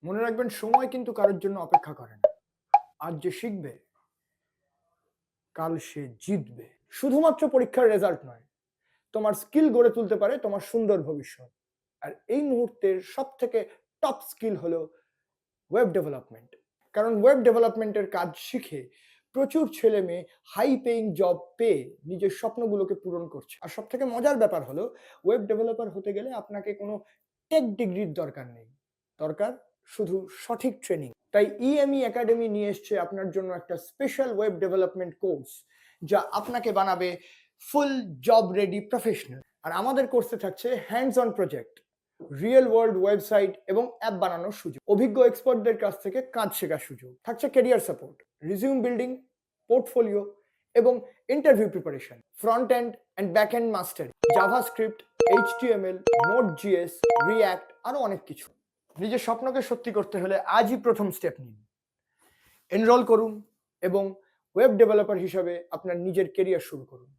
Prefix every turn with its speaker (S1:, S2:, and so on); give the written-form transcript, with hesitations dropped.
S1: মনে রাখবেন সময় কিন্তু কারোর জন্য অপেক্ষা করে না। আজ যে শিখবে কাল সে জিতবে। শুধুমাত্র পরীক্ষার রেজাল্ট নয়, তোমার স্কিল গড়ে তুলতে পারে তোমার সুন্দর ভবিষ্যৎ। আর এই মুহূর্তের সবথেকে টপ স্কিল হলো ওয়েব ডেভেলপমেন্ট। কারণ ওয়েব ডেভেলপমেন্টের কাজ শিখে প্রচুর ছেলে মেয়ে হাই পেইং জব পেয়ে নিজের স্বপ্নগুলোকে পূরণ করছে। আর সবথেকে মজার ব্যাপার হলো ওয়েব ডেভেলপার হতে গেলে আপনাকে কোনো টেক ডিগ্রির দরকার নেই, দরকার শুধু সঠিক ট্রেনিং। তাই ইএমই একাডেমি নিয়ে এসছে আপনার জন্য একটা স্পেশাল ওয়েব ডেভেলপমেন্ট কোর্স, যা আপনাকে বানাবে ফুল জব রেডি প্রফেশনাল। আর আমাদের কোর্সে থাকছে hands on project, real world website এবং অ্যাপ বানানোর সুযোগ, অভিজ্ঞ এক্সপার্টদের কাছ থেকে কাজ শেখার সুযোগ, থাকছে career support, resume building, portfolio এবং interview preparation, front end and back end mastery, JavaScript, HTML, Node JS, React, আরো অনেক কিছু। নিজের স্বপ্নকে সত্যি করতে হলে আজই প্রথম স্টেপ নিন, এনরোল করুন এবং ওয়েব ডেভেলপার হিসাবে আপনার নিজের কেরিয়ার শুরু করুন।